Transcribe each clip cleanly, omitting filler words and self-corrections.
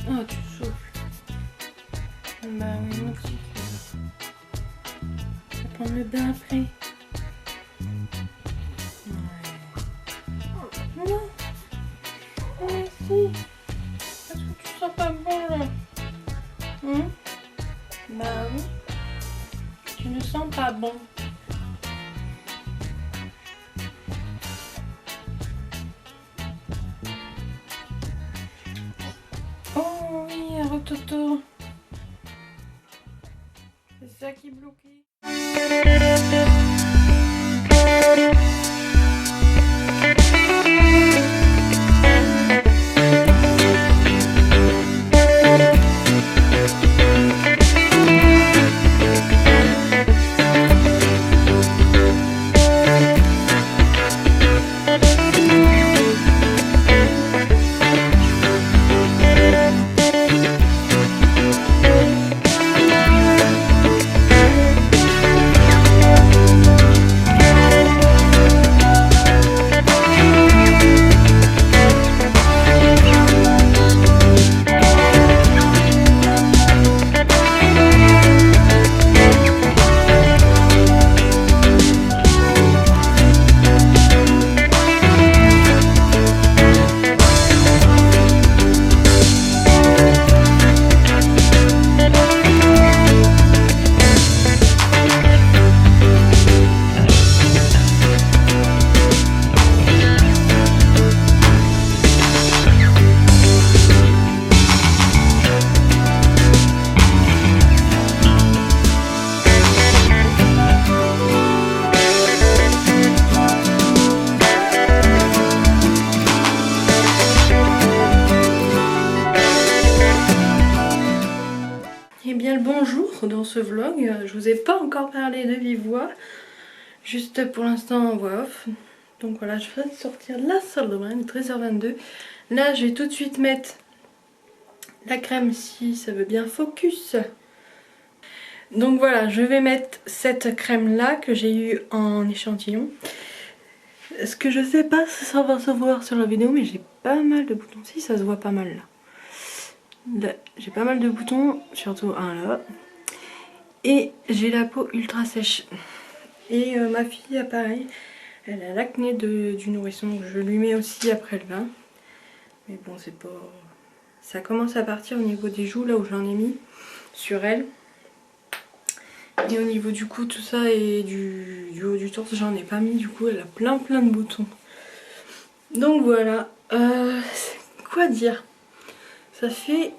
Oh, tu souffles. Bah oui, moi aussi. Je vais prendre le bain après. Ouais. Non. Oh, si. Est-ce que tu sens pas bon là? Bah oui. Tu ne sens pas bon. Oh oui, Rototo. C'est ça qui est bloqué. Eh bien le bonjour dans ce vlog, je vous ai pas encore parlé de vive voix, juste pour l'instant en voix off. Donc voilà, je viens de sortir de la salle de bain, il est 13h22. Là je vais tout de suite mettre la crème si ça veut bien focus. Donc voilà, je vais mettre cette crème là que j'ai eu en échantillon. Ce que je sais pas si ça va se voir sur la vidéo, mais j'ai pas mal de boutons. Si, ça se voit pas mal là. Là, j'ai pas mal de boutons, surtout un là. Et j'ai la peau ultra sèche. Et ma fille, pareil, elle a l'acné du nourrisson. Donc je lui mets aussi après le bain. Mais bon, c'est pas... Ça commence à partir au niveau des joues, là où j'en ai mis sur elle. Et au niveau du cou, tout ça, et du haut du torse, j'en ai pas mis. Du coup, elle a plein de boutons. Donc voilà. Quoi dire? Ça fait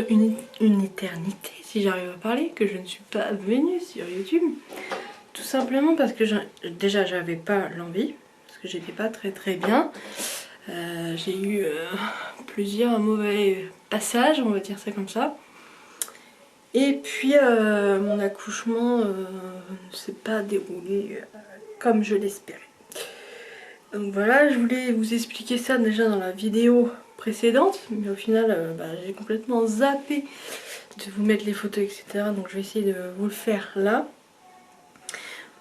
une éternité, si j'arrive à parler, que je ne suis pas venue sur YouTube. Tout simplement parce que déjà j'avais pas l'envie, parce que j'étais pas très bien. J'ai eu plusieurs mauvais passages, on va dire ça comme ça. Et puis mon accouchement ne s'est pas déroulé comme je l'espérais. Donc voilà, je voulais vous expliquer ça déjà dans la vidéo précédente, mais au final j'ai complètement zappé de vous mettre les photos, etc. Donc je vais essayer de vous le faire là.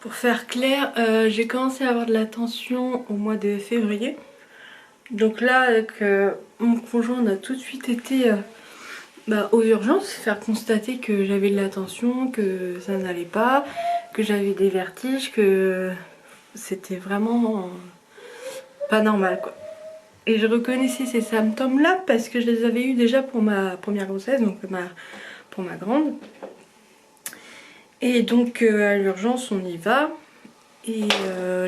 Pour faire clair, j'ai commencé à avoir de la tension au mois de février. Donc là, avec mon conjoint, on a tout de suite été aux urgences, faire constater que j'avais de la tension, que ça n'allait pas, que j'avais des vertiges, que c'était vraiment pas normal quoi. Et je reconnaissais ces symptômes là parce que je les avais eu déjà pour ma première grossesse, donc pour ma grande. Et donc à l'urgence on y va. Et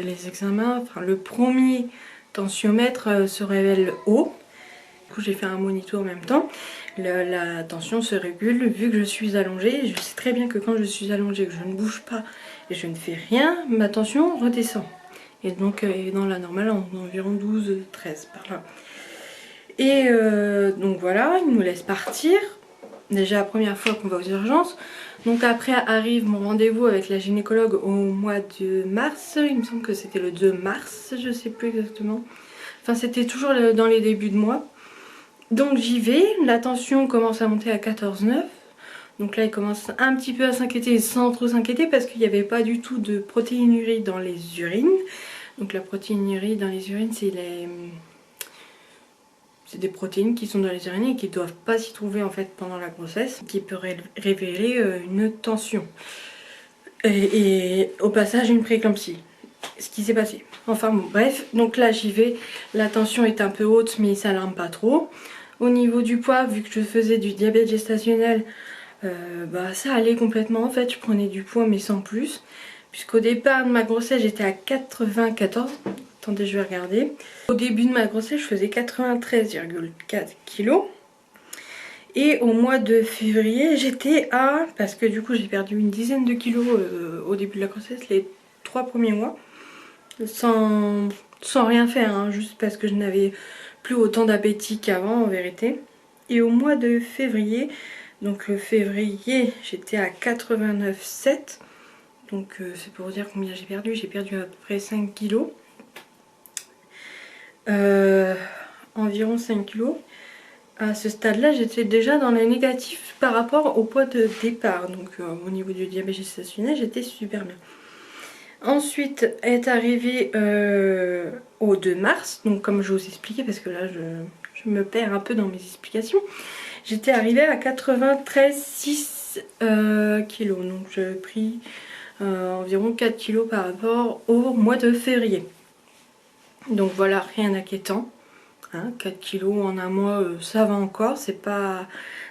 les examens, enfin le premier tensiomètre se révèle haut. Du coup j'ai fait un monito en même temps. La tension se régule vu que je suis allongée. Je sais très bien que quand je suis allongée, que je ne bouge pas et je ne fais rien, ma tension redescend. Et donc dans la normale environ 12-13 par là. Et donc voilà, il nous laisse partir. Déjà la première fois qu'on va aux urgences. Donc après arrive mon rendez-vous avec la gynécologue au mois de mars. Il me semble que c'était le 2 mars, je sais plus exactement. Enfin c'était toujours dans les débuts de mois. Donc j'y vais, la tension commence à monter à 14,9. Donc là il commence un petit peu à s'inquiéter sans trop s'inquiéter parce qu'il n'y avait pas du tout de protéinurie dans les urines. Donc la protéinurie dans les urines c'est les... c'est des protéines qui sont dans les urines et qui ne doivent pas s'y trouver en fait pendant la grossesse, qui peut révéler une tension. Et au passage une prééclampsie. Ce qui s'est passé. Enfin bon, bref, donc là j'y vais. La tension est un peu haute, mais ça n'alarme pas trop. Au niveau du poids, vu que je faisais du diabète gestationnel, bah ça allait complètement en fait. Je prenais du poids mais sans plus. Puisqu'au départ de ma grossesse, j'étais à 94. Attendez, je vais regarder. Au début de ma grossesse, je faisais 93,4 kg. Et au mois de février, j'étais à... Parce que du coup, j'ai perdu une dizaine de kilos au début de la grossesse, les 3 premiers mois. Sans rien faire, hein, juste parce que je n'avais plus autant d'appétit qu'avant en vérité. Et au mois de février, donc le février, j'étais à 89,7. Donc c'est pour vous dire combien j'ai perdu. J'ai perdu à peu près 5 kilos. Environ 5 kilos. À ce stade-là, j'étais déjà dans les négatifs par rapport au poids de départ. Donc au niveau du diabète gestationnel, j'étais super bien. Ensuite est arrivé au 2 mars. Donc comme je vous expliquais, parce que là je me perds un peu dans mes explications. J'étais arrivée à 93,6 kilos. Donc j'ai pris environ 4 kilos par rapport au mois de février. Donc voilà, rien d'inquiétant. Hein, 4 kilos en un mois, ça va encore. C'est pas...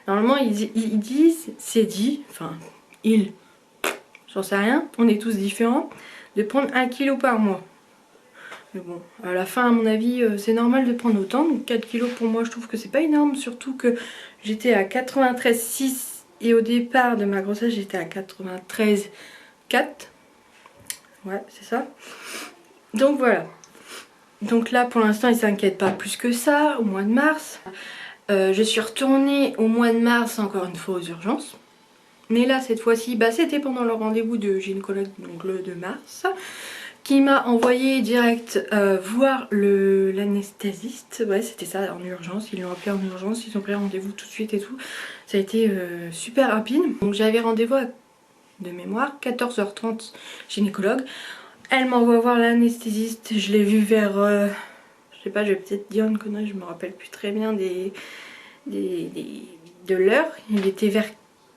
Normalement, ils disent, c'est dit, enfin, j'en sais rien, on est tous différents, de prendre 1 kilo par mois. Mais bon, à la fin, à mon avis, c'est normal de prendre autant. Donc 4 kilos pour moi, je trouve que c'est pas énorme. Surtout que j'étais à 93,6 et au départ de ma grossesse, j'étais à 93,4. Ouais, c'est ça. Donc voilà. Donc là pour l'instant ils s'inquiètent pas plus que ça. Au mois de mars je suis retournée au mois de mars encore une fois aux urgences. Mais là cette fois-ci bah, c'était pendant le rendez-vous de gynécologue, donc le 2 mars, qui m'a envoyé direct voir l'anesthésiste. Ouais c'était ça, en urgence, ils l'ont appelé en urgence, ils ont pris rendez-vous tout de suite et tout. Ça a été super rapide. Donc j'avais rendez-vous de mémoire 14h30 gynécologue. Elle m'envoie voir l'anesthésiste, je l'ai vu vers... je sais pas, je vais peut-être dire une connerie, je me rappelle plus très bien de l'heure. Il était vers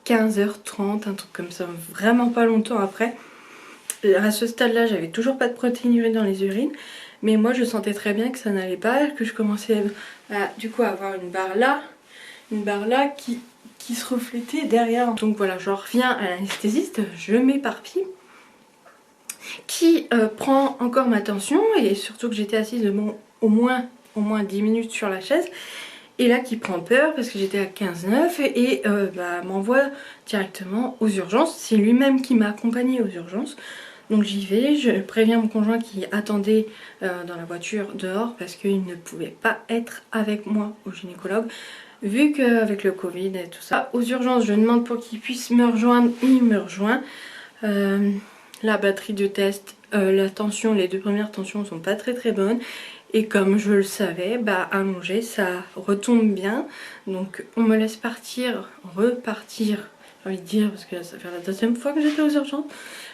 15h30, un truc comme ça, vraiment pas longtemps après. À ce stade-là, j'avais toujours pas de protéinurie dans les urines. Mais moi, je sentais très bien que ça n'allait pas, que je commençais du coup à avoir une barre là qui se reflétait derrière. Donc voilà, je reviens à l'anesthésiste, je m'éparpille. Qui prend encore ma tension et surtout que j'étais assise au moins 10 minutes sur la chaise et là qui prend peur parce que j'étais à 15,9 et bah, m'envoie directement aux urgences. C'est lui-même qui m'a accompagnée aux urgences. Donc j'y vais, je préviens mon conjoint qui attendait dans la voiture dehors parce qu'il ne pouvait pas être avec moi au gynécologue vu qu'avec le Covid et tout ça. Aux urgences, je demande pour qu'il puisse me rejoindre, il me rejoint. La batterie de test, la tension, les 2 premières tensions sont pas très bonnes. Et comme je le savais, bah allongé ça retombe bien. Donc on me laisse repartir, j'ai envie de dire, parce que là, ça fait la 2e fois que j'étais aux urgences,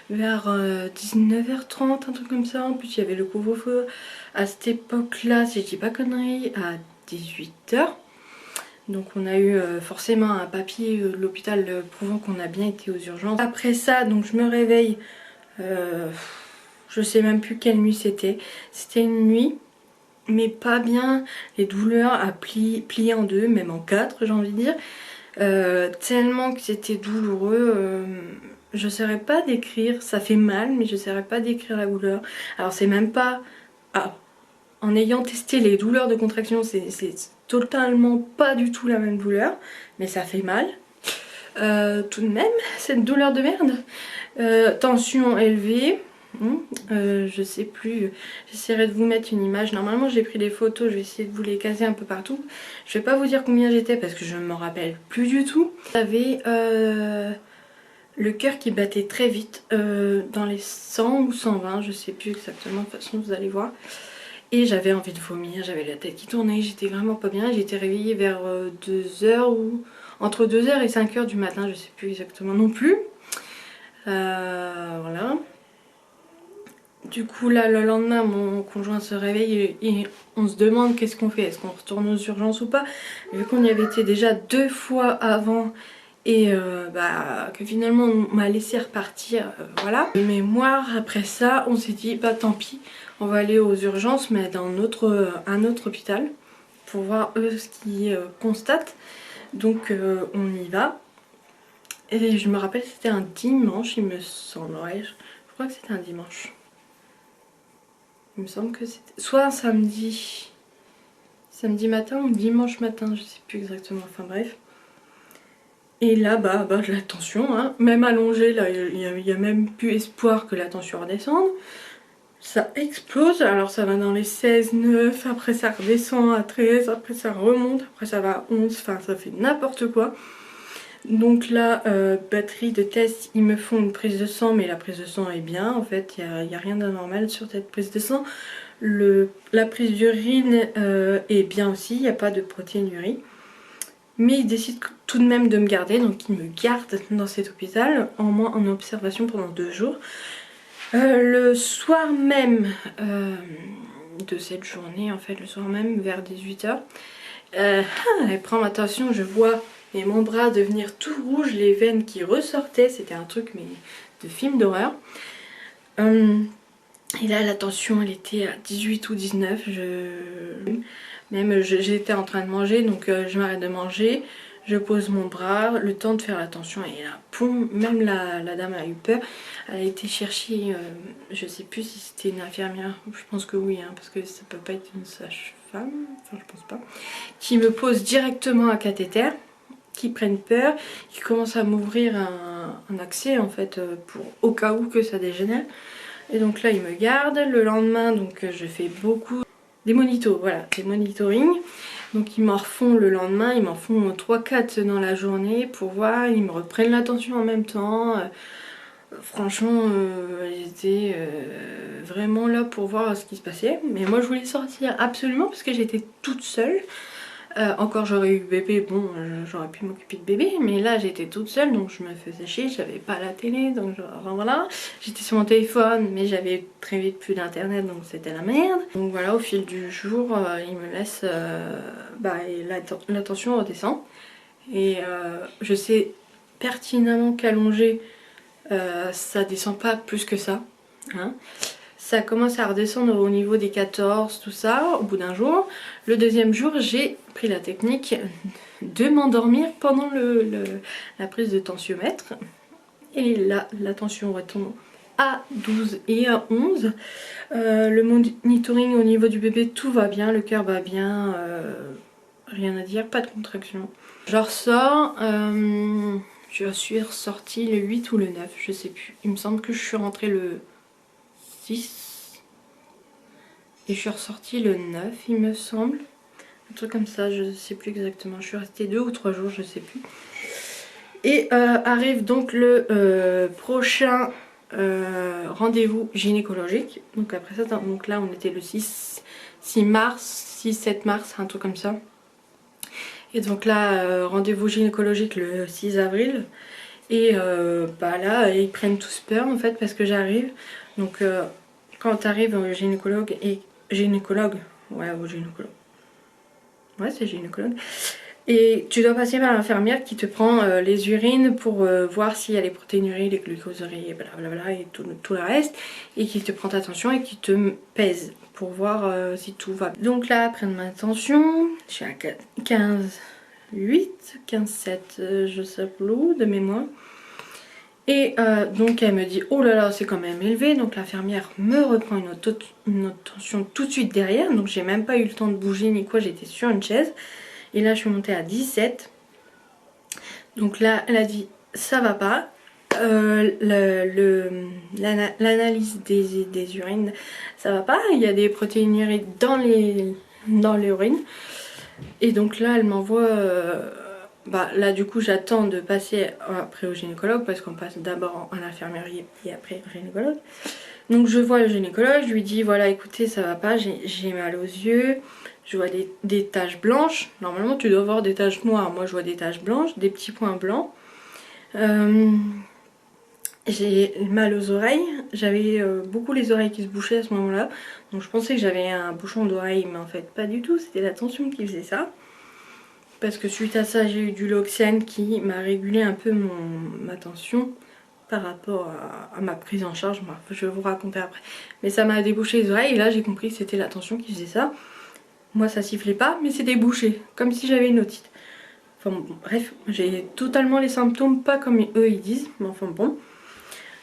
vers 19h30, un truc comme ça. En plus il y avait le couvre-feu à cette époque-là, si je dis pas conneries, à 18h. Donc on a eu forcément un papier de l'hôpital prouvant qu'on a bien été aux urgences. Après ça, donc je me réveille. Je sais même plus quelle nuit c'était. C'était une nuit, mais pas bien. Les douleurs à plier en 2, même en 4 j'ai envie de dire. Tellement que c'était douloureux. Je ne saurais pas décrire. Ça fait mal, mais je ne saurais pas décrire la douleur. Alors c'est même pas... Ah, en ayant testé les douleurs de contraction, c'est totalement pas du tout la même douleur. Mais ça fait mal. Tout de même, cette douleur de merde. Tension élevée, je sais plus, j'essaierai de vous mettre une image. Normalement j'ai pris des photos, je vais essayer de vous les caser un peu partout. Je vais pas vous dire combien j'étais parce que je ne m'en rappelle plus du tout. J'avais le cœur qui battait très vite, dans les 100 ou 120, je sais plus exactement, de toute façon vous allez voir. Et j'avais envie de vomir, j'avais la tête qui tournait, j'étais vraiment pas bien. J'ai été réveillée vers 2h ou entre 2h et 5h du matin, je sais plus exactement non plus. Voilà. Du coup là le lendemain mon conjoint se réveille et on se demande qu'est-ce qu'on fait, est-ce qu'on retourne aux urgences ou pas, vu qu'on y avait été déjà 2 fois avant et que finalement on m'a laissé repartir, voilà. De mémoire, après ça on s'est dit bah tant pis, on va aller aux urgences mais dans un autre hôpital pour voir eux ce qu'ils constatent. Donc on y va. Et je me rappelle c'était un dimanche il me semble, ouais, je crois que c'était un dimanche. Il me semble que c'était soit un samedi matin ou dimanche matin, je sais plus exactement, enfin bref. Et là la tension, hein, même allongée, là il y a même plus espoir que la tension redescende. Ça explose, alors ça va dans les 16, 9, après ça redescend à 13, après ça remonte, après ça va à 11, enfin ça fait n'importe quoi. Donc là, batterie de test, ils me font une prise de sang, mais la prise de sang est bien, en fait, il n'y a rien d'anormal sur cette prise de sang. La prise d'urine est bien aussi, il n'y a pas de protéinurie. Mais ils décident tout de même de me garder, donc ils me gardent dans cet hôpital, en observation pendant 2 jours. Le soir même de cette journée, en fait, le soir même, vers 18 h, elle prend ma tension, je vois mon bras devenir tout rouge, les veines qui ressortaient, c'était un truc mais de film d'horreur. Et là la tension elle était à 18 ou 19, j'étais en train de manger, donc je m'arrête de manger, je pose mon bras, le temps de faire la tension et là, poum, même la dame a eu peur, elle a été chercher, je sais plus si c'était une infirmière, je pense que oui, hein, parce que ça peut pas être une sage-femme, enfin je pense pas, qui me pose directement un cathéter, qui prennent peur, qui commencent à m'ouvrir un accès en fait pour au cas où que ça dégénère. Et donc là ils me gardent, le lendemain donc je fais beaucoup des monitos, voilà, des monitorings. Donc ils m'en refont le lendemain, ils m'en font 3-4 dans la journée pour voir, ils me reprennent la tension en même temps. Franchement ils étaient vraiment là pour voir ce qui se passait. Mais moi je voulais sortir absolument parce que j'étais toute seule. Encore j'aurais eu bébé, bon j'aurais pu m'occuper de bébé, mais là j'étais toute seule donc je me faisais chier, j'avais pas la télé, donc enfin, voilà. J'étais sur mon téléphone mais j'avais très vite plus d'internet donc c'était la merde. Donc voilà, au fil du jour il me laisse, et la tension redescend. Et je sais pertinemment qu'allongé ça descend pas plus que ça, hein. Ça commence à redescendre au niveau des 14, tout ça, au bout d'un jour. Le deuxième jour, j'ai pris la technique de m'endormir pendant la prise de tensiomètre. Et là, la tension retombe à 12 et à 11. Le monitoring au niveau du bébé, tout va bien, le cœur va bien, rien à dire, pas de contraction. Je ressors, je suis ressortie le 8 ou le 9, je sais plus. Il me semble que je suis rentrée le 6 et je suis ressortie le 9 il me semble, un truc comme ça, je sais plus exactement, je suis restée 2 ou 3 jours, je sais plus. Et arrive donc le prochain rendez-vous gynécologique, donc après ça, donc là on était le 6 mars, 6-7 mars, un truc comme ça. Et donc là rendez-vous gynécologique le 6 avril. Et là ils prennent tous peur en fait parce que j'arrive. Donc quand tu arrives au gynécologue et ouais c'est gynécologue, et tu dois passer par l'infirmière qui te prend les urines pour voir s'il y a les protéinuries, les glucosuries, blablabla et tout le reste, et qui te prend ta tension et qui te pèse pour voir si tout va bien. Donc là après ma tension, je suis à 15,8, 15,7 je sais plus de mémoire. Et donc elle me dit oh là là c'est quand même élevé, donc l'infirmière me reprend une autre tension tout de suite derrière, donc j'ai même pas eu le temps de bouger ni quoi, j'étais sur une chaise. Et là je suis montée à 17. Donc là elle a dit ça va pas, l'analyse des urines ça va pas, il y a des protéinuries dans l'urine. Et donc là elle m'envoie là du coup j'attends de passer après au gynécologue parce qu'on passe d'abord à l'infirmerie et après au gynécologue. Donc je vois le gynécologue, je lui dis voilà écoutez ça va pas, j'ai mal aux yeux, je vois des taches blanches, normalement tu dois voir des taches noires, moi je vois des taches blanches, des petits points blancs. J'ai mal aux oreilles, j'avais beaucoup les oreilles qui se bouchaient à ce moment-là. Donc je pensais que j'avais un bouchon d'oreille, mais en fait pas du tout, c'était la tension qui faisait ça. Parce que suite à ça, j'ai eu du Loxane qui m'a régulé un peu ma tension par rapport à ma prise en charge. Bon, je vais vous raconter après. Mais ça m'a débouché les oreilles et là j'ai compris que c'était la tension qui faisait ça. Moi ça sifflait pas, mais c'était bouché, comme si j'avais une otite. Enfin bon, bref, j'ai totalement les symptômes, pas comme eux ils disent, mais enfin bon.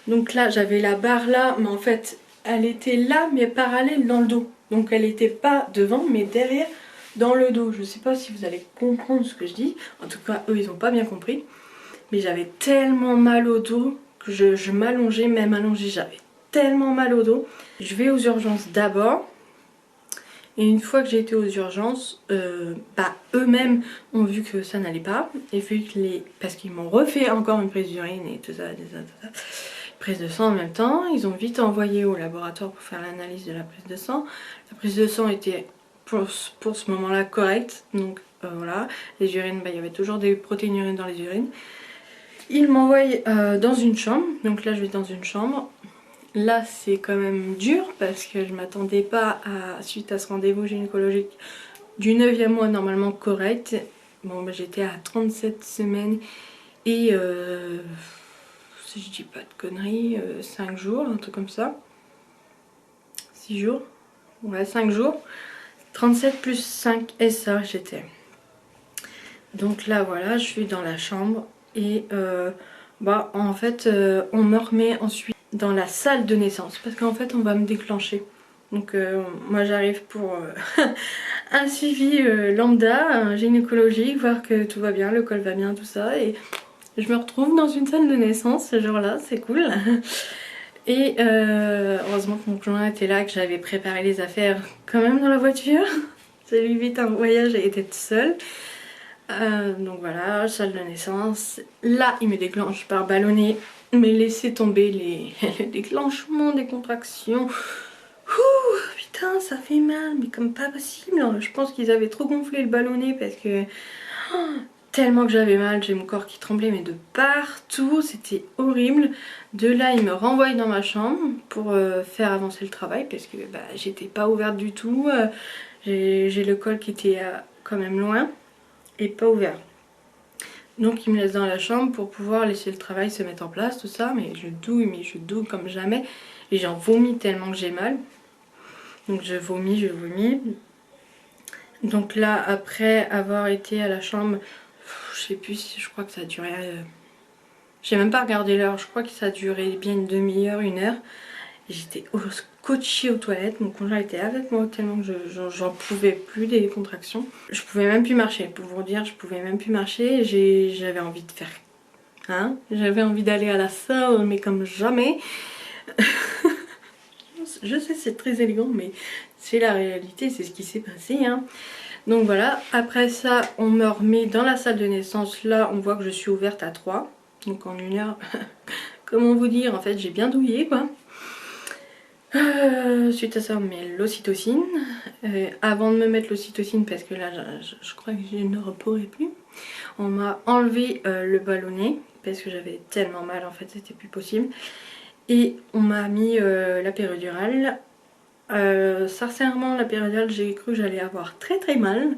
Donc là j'avais la barre là, mais en fait elle était là mais parallèle dans le dos. Donc elle était pas devant mais derrière dans le dos. Je sais pas si vous allez comprendre ce que je dis. En tout cas eux ils ont pas bien compris. Mais j'avais tellement mal au dos que je m'allongeais, même allongée j'avais tellement mal au dos. Je vais aux urgences d'abord. Et une fois que j'ai été aux urgences, eux-mêmes ont vu que ça n'allait pas. Et vu que parce qu'ils m'ont refait encore une prise d'urine et tout ça, prise de sang en même temps. Ils ont vite envoyé au laboratoire pour faire l'analyse de la prise de sang. La prise de sang était pour ce moment-là correcte. Donc voilà, les urines, il y avait toujours des protéines urines dans les urines. Ils m'envoient dans une chambre. Donc là je vais dans une chambre. Là c'est quand même dur parce que je m'attendais pas suite à ce rendez-vous gynécologique du 9e mois normalement correct. Bon j'étais à 37 semaines et si je dis pas de conneries, 5 jours, un truc comme ça. 6 jours, ouais 5 jours. 37 plus 5 SA j'étais. Donc là voilà, je suis dans la chambre et en fait on me remet ensuite dans la salle de naissance parce qu'en fait on va me déclencher. Donc moi j'arrive pour un suivi lambda, gynécologique, voir que tout va bien, le col va bien, tout ça, et je me retrouve dans une salle de naissance ce jour-là, c'est cool. Et heureusement que mon conjoint était là, que j'avais préparé les affaires quand même dans la voiture. Ça lui évite un voyage et d'être seule. Donc voilà, salle de naissance. Là, il me déclenche par ballonnet, mais laissez tomber les déclenchements des contractions. Ouh, putain, ça fait mal, mais comme pas possible. Je pense qu'ils avaient trop gonflé le ballonnet parce que tellement que j'avais mal, j'ai mon corps qui tremblait, mais de partout, c'était horrible. De là, ils me renvoient dans ma chambre pour faire avancer le travail parce que j'étais pas ouverte du tout. J'ai le col qui était quand même loin et pas ouvert. Donc ils me laissent dans la chambre pour pouvoir laisser le travail se mettre en place, tout ça, mais je douille comme jamais et j'en vomis tellement que j'ai mal. Donc je vomis. Donc là, après avoir été à la chambre, je sais plus, je crois que ça a duré... j'ai même pas regardé l'heure, je crois que ça a duré bien une demi-heure, 1 heure. J'étais scotchée aux toilettes, mon conjoint était avec moi tellement que j'en pouvais plus des contractions. Je pouvais même plus marcher, pour vous dire, je pouvais même plus marcher. J'avais envie de faire... Hein, j'avais envie d'aller à la salle, mais comme jamais. Je sais, c'est très élégant, mais c'est la réalité, c'est ce qui s'est passé. Hein. Donc voilà, après ça, on me remet dans la salle de naissance. Là, on voit que je suis ouverte à 3. Donc en 1 heure, comment vous dire, en fait, j'ai bien douillé, quoi. Suite à ça, on met l'ocytocine. Avant de me mettre l'ocytocine, parce que là, je crois que je ne repourrai plus, on m'a enlevé le ballonnet, parce que j'avais tellement mal, en fait, c'était plus possible. Et on m'a mis la péridurale. Sincèrement, la péridurale, j'ai cru que j'allais avoir très très mal.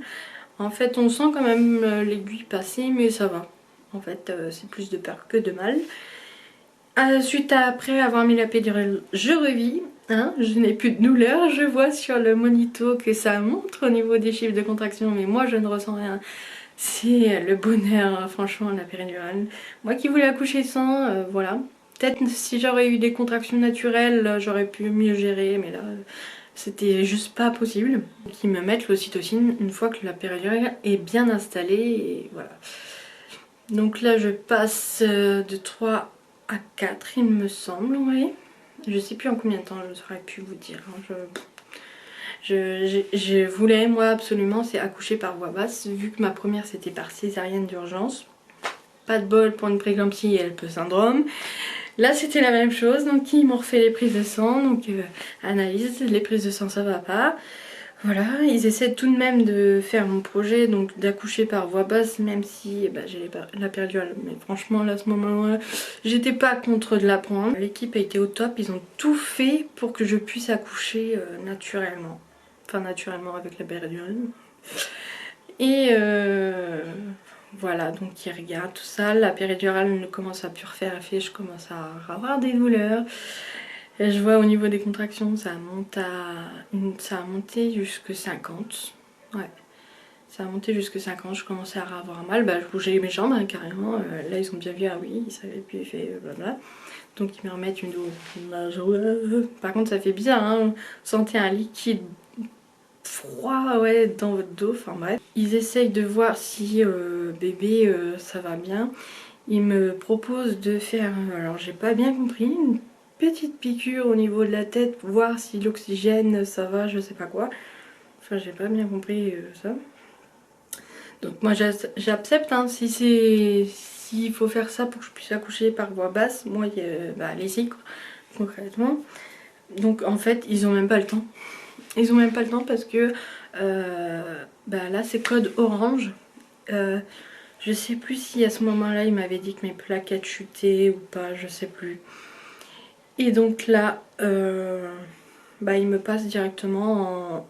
En fait, on sent quand même l'aiguille passer, mais ça va. En fait, c'est plus de peur que de mal. Après avoir mis la péridurale, je revis. Hein, je n'ai plus de douleur. Je vois sur le monito que ça montre au niveau des chiffres de contraction, mais moi je ne ressens rien. C'est le bonheur, franchement, la péridurale. Moi qui voulais accoucher sans, voilà. Peut-être si j'aurais eu des contractions naturelles, j'aurais pu mieux gérer, mais là, c'était juste pas possible. Ils me mettent l'ocytocine une fois que la péridurale est bien installée, et voilà. Donc là, je passe de 3 à 4, il me semble, oui. Je sais plus en combien de temps, je ne saurais plus vous dire. Hein. Je voulais, moi, absolument, c'est accoucher par voie basse, vu que ma première, c'était par césarienne d'urgence. Pas de bol pour une prééclampsie et le syndrome. Là c'était la même chose, donc ils m'ont refait les prises de sang, donc analyse, les prises de sang ça va pas. Voilà, ils essaient tout de même de faire mon projet, donc d'accoucher par voie basse, même si j'ai la péridurale. Mais franchement, là, à ce moment-là, j'étais pas contre de la prendre. L'équipe a été au top, ils ont tout fait pour que je puisse accoucher naturellement. Enfin, naturellement avec la péridurale. Et voilà, donc ils regardent tout ça. La péridurale ne commence à plus refaire effet, je commence à avoir des douleurs. Et je vois au niveau des contractions, ça a monté jusque 50. Ouais, ça a monté jusque 50. Je commençais à avoir mal. Je bougeais mes jambes hein, carrément. Là, ils ont bien vu, ah oui, ils savaient plus, il fait blabla. Donc, ils me remettent une dose. Par contre, ça fait bizarre, hein. Vous sentez un liquide froid ouais, dans votre dos. Enfin, bref. Ils essayent de voir si bébé ça va bien. Ils me proposent de faire, alors j'ai pas bien compris, une petite piqûre au niveau de la tête, voir si l'oxygène ça va, je sais pas quoi. Enfin, j'ai pas bien compris ça. Donc moi j'accepte hein, si c'est s'il faut faire ça pour que je puisse accoucher par voie basse, moi allez-y concrètement. Donc en fait ils ont même pas le temps. Ils ont même pas le temps parce que là c'est code orange. Je sais plus si à ce moment-là il m'avait dit que mes plaquettes chutaient ou pas, je sais plus. Et donc là, il me passe directement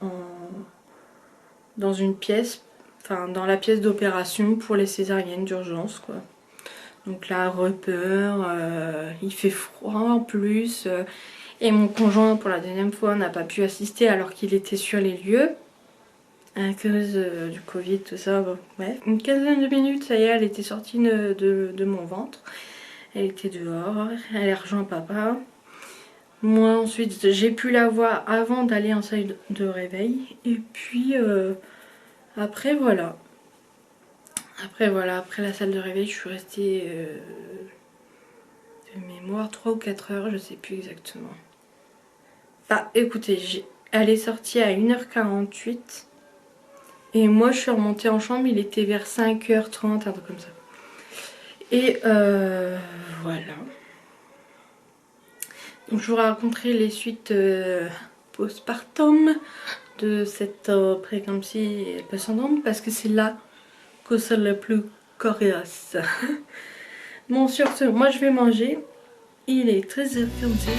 dans une pièce, enfin dans la pièce d'opération pour les césariennes d'urgence quoi. Donc là, repeur, il fait froid en plus. Et mon conjoint pour la deuxième fois n'a pas pu assister alors qu'il était sur les lieux. À cause du Covid, tout ça, bon, bref. Une quinzaine de minutes, ça y est, elle était sortie de mon ventre. Elle était dehors, elle a rejoint papa. Moi ensuite j'ai pu la voir avant d'aller en salle de réveil. Et puis après voilà. Après la salle de réveil je suis restée de mémoire 3 ou 4 heures, je sais plus exactement. Écoutez, elle est sortie à 1h48. Et moi je suis remontée en chambre, il était vers 5h30, un truc comme ça. Et voilà. Donc je vous raconterai les suites postpartum de cette prééclampsie et le syndrome parce que c'est là que c'est le plus coriace. Bon sur ce, moi je vais manger. Il est 13h46.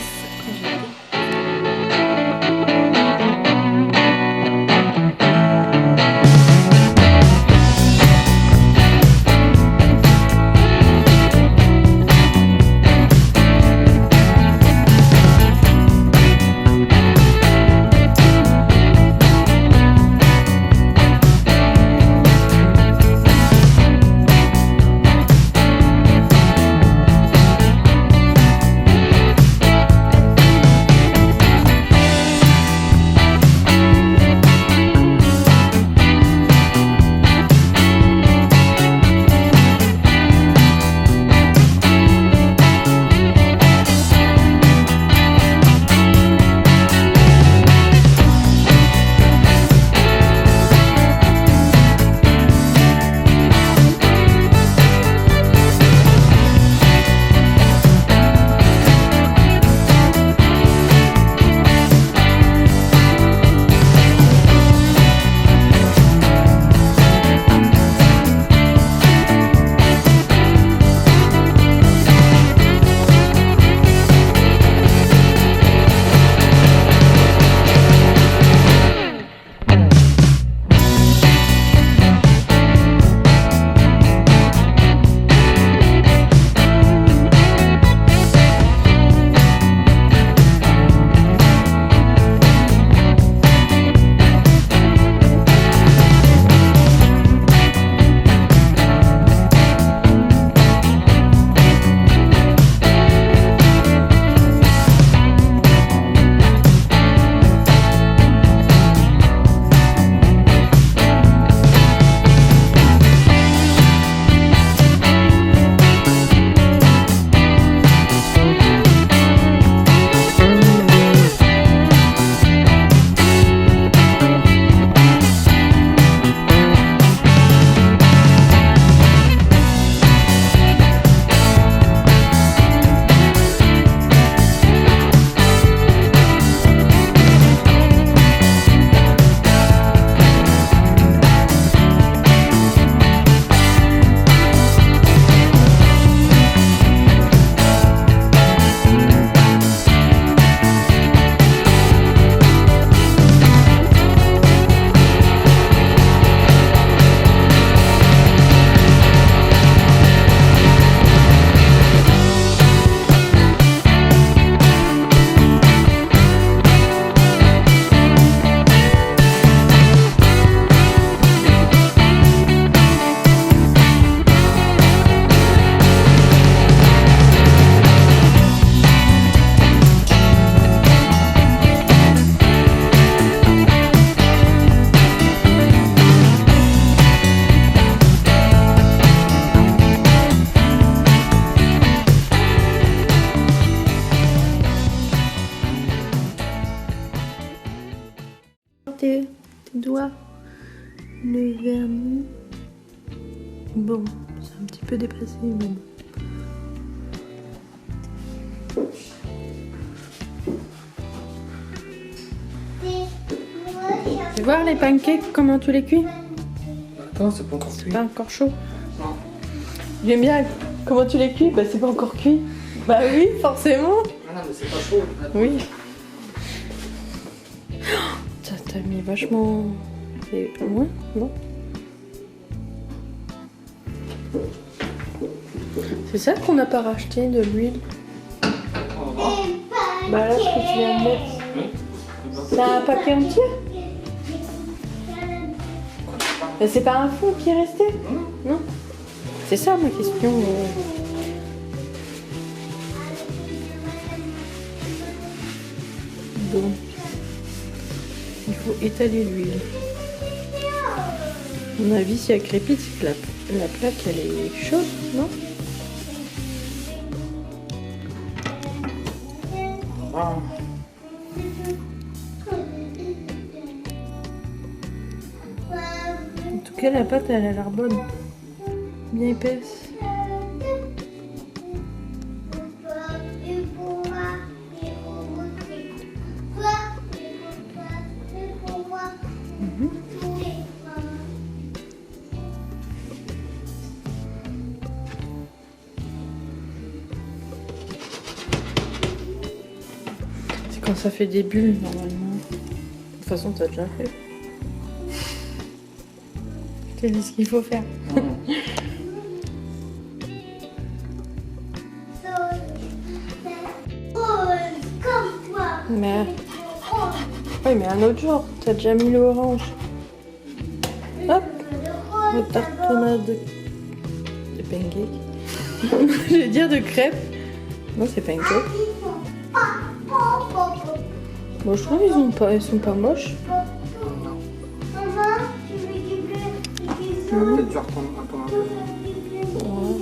Bon, c'est un petit peu dépassé, mais bon. Tu veux voir les pancakes, comment tu les cuis? Attends, c'est pas encore cuit. C'est pas encore chaud. Non. J'aime bien comment tu les cuis. Bah c'est pas encore cuit. Bah oui, forcément. Ah non, mais c'est pas chaud. Attends. Oui. T'as mis vachement... Et moins, non? C'est ça qu'on n'a pas racheté de l'huile? On va voir. Bah là, ce que tu viens de mettre. Oui. C'est un paquet entier? Mais c'est pas un fond qui est resté? Non? C'est ça ma question. Donc, il faut étaler l'huile. À mon avis, si elle crépite, c'est que la plaque elle est chaude, non? Ah. En tout cas, la pâte elle a l'air bonne. Bien épaisse. C'est quand ça fait des bulles normalement. De toute façon, t'as déjà fait. Je te dis ce qu'il faut faire. Mais... Oui, mais un autre jour, t'as déjà mis le orange. Hop, le tartonnade de pancake. Je vais dire de crêpes. Non, c'est pancake. Bon, je trouve ils sont pas moches. Tu vas peut-être faire ton un peu. Ouais.